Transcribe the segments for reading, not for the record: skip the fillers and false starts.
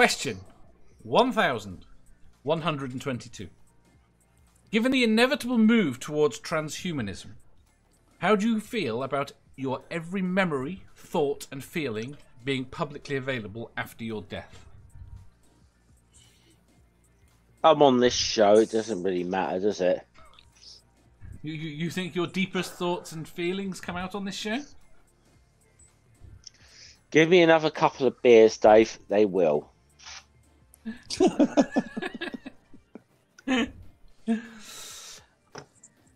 Question 1122. Given the inevitable move towards transhumanism, how do you feel about your every memory, thought, and feeling being publicly available after your death? I'm on this show. It doesn't really matter, does it? You think your deepest thoughts and feelings come out on this show? Give me another couple of beers, Dave. They will.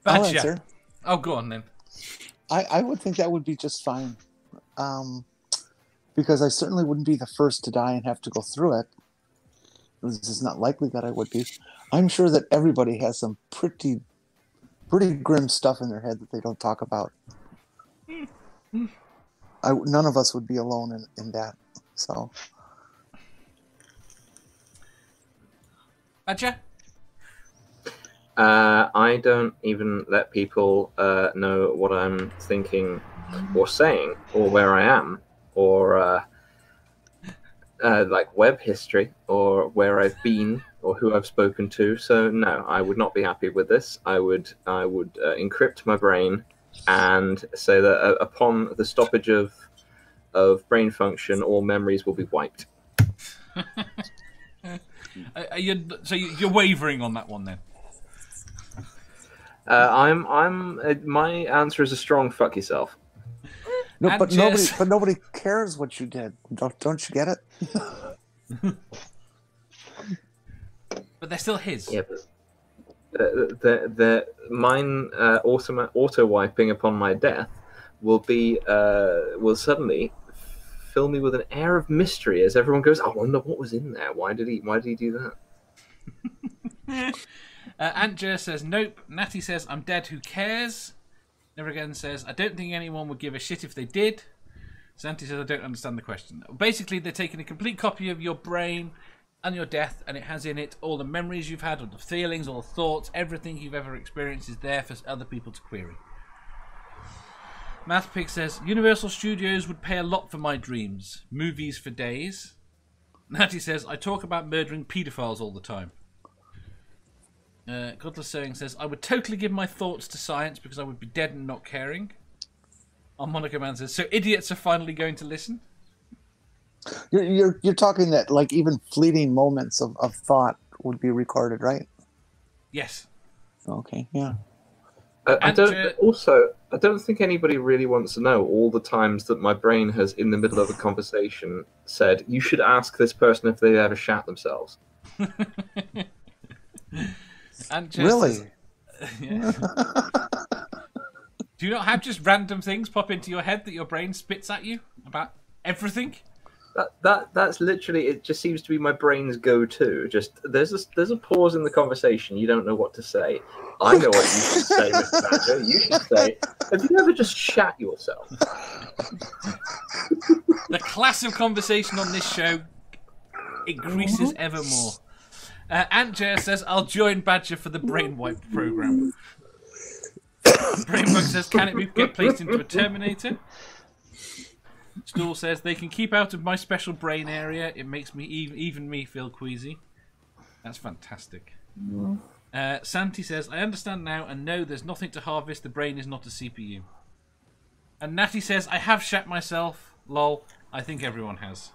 I'll answer. Oh, go on then. I would think that would be just fine. Because I certainly wouldn't be the first to die and have to go through it. This is not likely that I would be. I'm sure that everybody has some pretty grim stuff in their head that they don't talk about. None of us would be alone in that. So, Badger? I don't even let people know what I'm thinking or saying, or where I am, or like web history, or where I've been, or who I've spoken to. So no, I would not be happy with this. I would encrypt my brain and say that upon the stoppage of brain function, all memories will be wiped. So you're wavering on that one then? My answer is a strong fuck yourself. No, but nobody cares what you did. Don't you get it? But they're still his. Yeah, but mine auto wiping upon my death will suddenly fill me with an air of mystery as everyone goes, I wonder what was in there. Why did he do that? Antjer says nope. Natty says I'm dead. Who cares? Never Again says I don't think anyone would give a shit if they did. Santi says I don't understand the question. Basically, they're taking a complete copy of your brain and your death, and it has in it all the memories you've had, all the feelings, all the thoughts, everything you've ever experienced is there for other people to query. Mathpig says Universal Studios would pay a lot for my dreams. Movies for days. Natty says I talk about murdering paedophiles all the time. Godless Sewing says I would totally give my thoughts to science because I would be dead and not caring. Monica Man says so idiots are finally going to listen. You're talking that like even fleeting moments of thought would be recorded, right? Yes. Okay. Yeah. I don't think anybody really wants to know all the times that my brain has, in the middle of a conversation, said, you should ask this person if they ever shat themselves. Really? Yeah. Do you not have just random things pop into your head that your brain spits at you about everything? That's literally, it just seems to be my brain's go-to. Just there's a pause in the conversation. You don't know what to say. I know what you should say, Mr. Badger. You should say, have you ever just shat yourself? The class of conversation on this show increases ever more. Antjer says, I'll join Badger for the brain wipe program. Brainbug says, can it get placed into a Terminator? Stool says, they can keep out of my special brain area. It makes me even me feel queasy. That's fantastic. Santi says, I understand now and know there's nothing to harvest. The brain is not a CPU. And Natty says, I have shat myself. Lol. I think everyone has.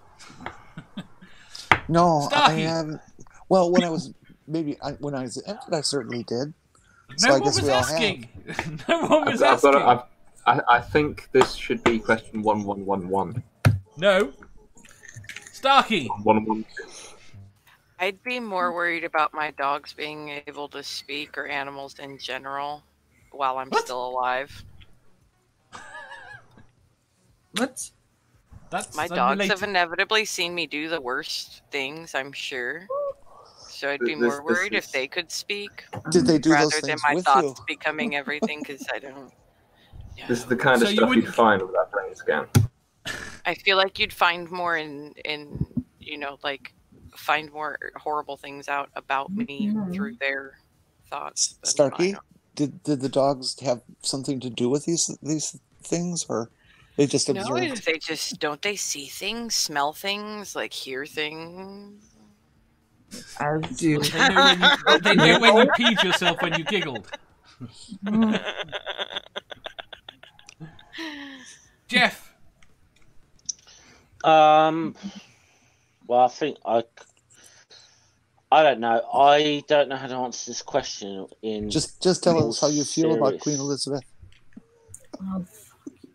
No, Starkey. I haven't. Well, when I was infant, I certainly did. So No I one guess was we all asking. have. No one was asking. I think this should be question 1111. No. Starkey. 1112. I'd be more worried about my dogs being able to speak or animals in general while I'm still alive. What? My dogs have inevitably seen me do the worst things, I'm sure. So I'd be more worried if they could speak. Did they do rather those than things my with thoughts you? becoming everything, because I don't. Yeah. This is the kind of So you stuff wouldn't- you'd find with that brain scan. I feel like you'd find more in like find more horrible things out about me through their thoughts. than Starkey, mine. did the dogs have something to do with these things, or They just No, observed. they just don't they see things, smell things, like hear things. As do. They knew when you peed yourself when you giggled. Jeff. Well, I think I don't know. I don't know how to answer this question. Just tell us how you feel about Queen Elizabeth.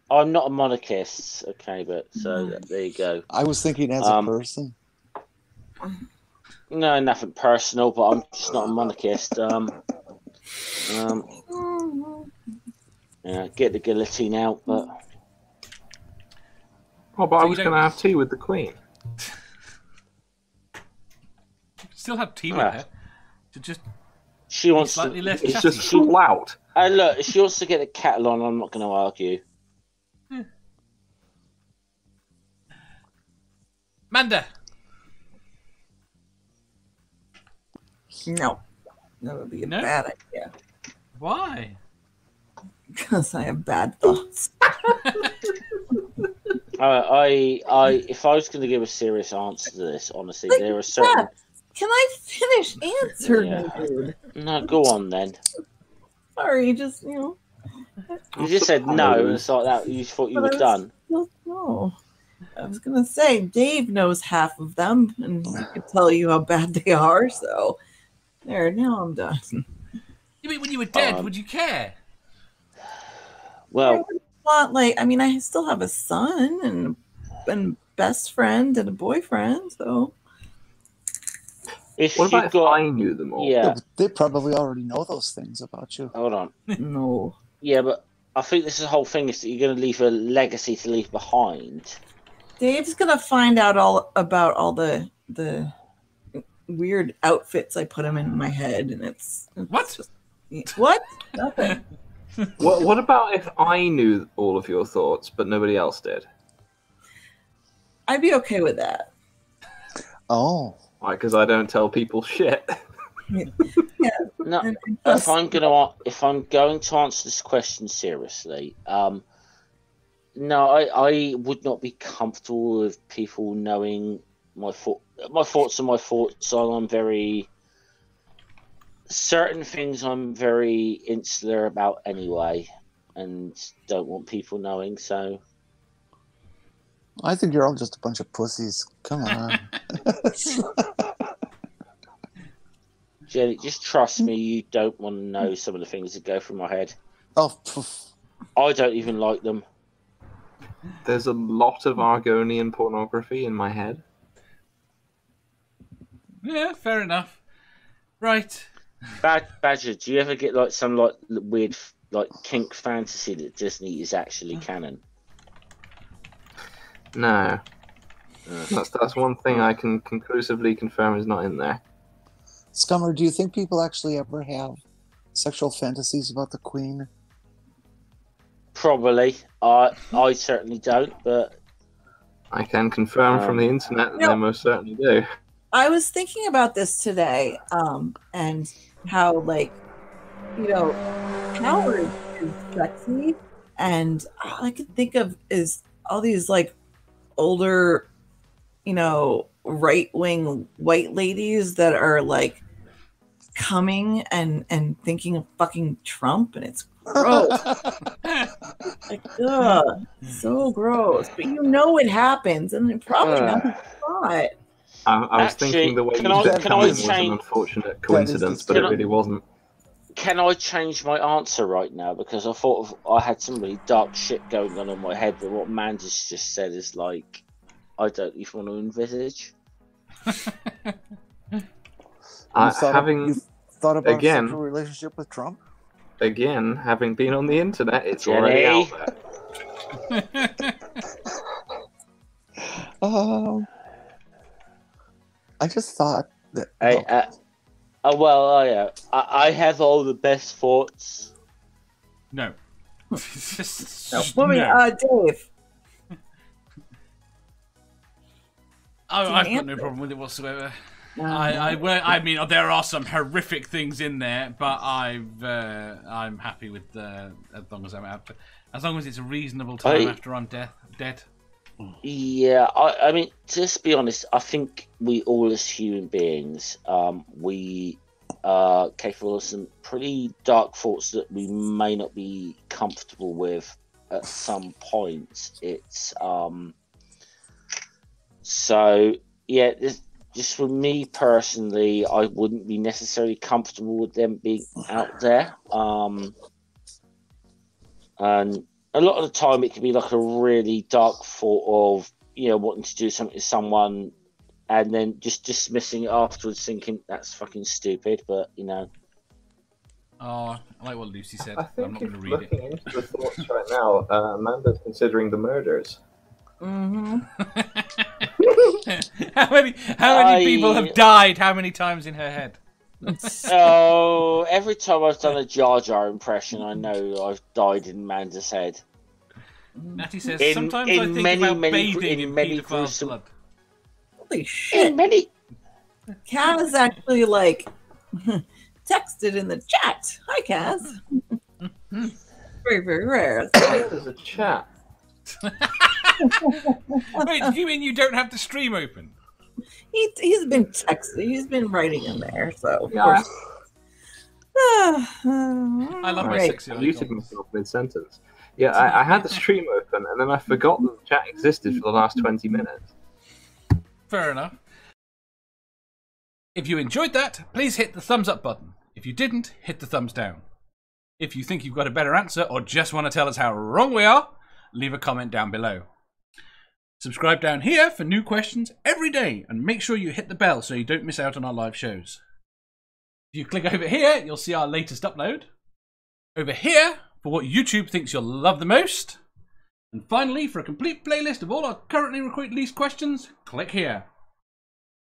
I'm not a monarchist, okay, but so there you go. I was thinking as a person. No, nothing personal, but I'm just not a monarchist. Yeah, get the guillotine out, but. Oh, but I was going to have tea with the Queen. Still have tea with her. To just she wants slightly to. less It's chatty. just full out. Look, if she wants to get the kettle on, I'm not going to argue. Manda. No. That would be a bad idea. Why? Because I have bad thoughts. If I was going to give a serious answer to this, honestly, Like, there are certain. Can I finish answering, dude? No, go on then. Sorry, just, you know. You just said no, and it's like that. You thought you were done. No. I was going to say, Dave knows half of them, and he could tell you how bad they are, so. There, now I'm done. You mean when you were dead, would you care? Well, I still have a son and best friend and a boyfriend, so. If what about if I knew them all? Yeah, they probably already know those things about you. Hold on. No. Yeah, but I think this is the whole thing is that you're going to leave a legacy to leave behind. Dave's gonna find out all about all the weird outfits I put him in my head, and it's what? Just, what? Nothing. What about if I knew all of your thoughts, but nobody else did? I'd be okay with that. Oh. Right, because I don't tell people shit. Yeah. No, if I'm going to answer this question seriously, no, I would not be comfortable with people knowing my thoughts are my thoughts. So I'm very certain things. I'm very insular about anyway, and don't want people knowing. So I think you're all just a bunch of pussies. Come on. Jenny, just trust me. You don't want to know some of the things that go through my head. Oh, I don't even like them. There's a lot of Argonian pornography in my head. Yeah, fair enough. Right. Badger, do you ever get like some like weird like kink fantasy that Disney is actually canon? No. That's one thing I can conclusively confirm is not in there. Scummer, do you think people actually ever have sexual fantasies about the Queen? Probably. I certainly don't, but I can confirm from the internet that they most certainly do. I was thinking about this today, and how, like, you know, Howard is sexy, and all I can think of is all these, like, older, you know, right-wing white ladies that are, like, coming and thinking of fucking Trump, and it's gross. Like, ugh, so gross. But you know it happens, and it probably happens a lot. I was thinking the way you said coming was an unfortunate coincidence, but it really wasn't. Can I change my answer right now? Because I thought I had some really dark shit going on in my head, but what Mandy's just said is like, I don't even want to envisage. You've thought about again, a sexual relationship with Trump? Again, having been on the internet, it's already out there. I just thought that. I have all the best thoughts. No. No. Dave. I've got no problem with it whatsoever. I mean, there are some horrific things in there, but I'm happy with as long as I'm out. As long as it's a reasonable time after I'm dead. Yeah, I mean, just be honest, I think we all as human beings, we are capable of some pretty dark thoughts that we may not be comfortable with at some point. It's so yeah, just for me personally, I wouldn't be necessarily comfortable with them being out there. And a lot of the time it can be like a really dark thought of, you know, wanting to do something to someone and then just dismissing it afterwards, thinking that's fucking stupid, but you know. Oh, I like what Lucy said. I think I'm not going to read looking into the thoughts right now, Amanda's considering the murders. Mm-hmm. How many people have died how many times in her head? Oh, every time I've done a Jar Jar impression, I know I've died in Amanda's head. Natty says, sometimes I think about bathing in paedophile's blood. Holy shit. Kaz actually, like, texted in the chat. Hi, Kaz. Very, very rare. There's a chat. Wait, do you mean you don't have the stream open? He's been texting. He's been writing in there, so of Yeah. course. I love my 6-year-old. I'm muting myself mid-sentence. Yeah, I had the stream open, and then I forgot that the chat existed for the last 20 minutes. Fair enough. If you enjoyed that, please hit the thumbs up button. If you didn't, hit the thumbs down. If you think you've got a better answer or just want to tell us how wrong we are, leave a comment down below. Subscribe down here for new questions every day and make sure you hit the bell so you don't miss out on our live shows. If you click over here, you'll see our latest upload. Over here, for what YouTube thinks you'll love the most. And finally, for a complete playlist of all our currently released questions, click here.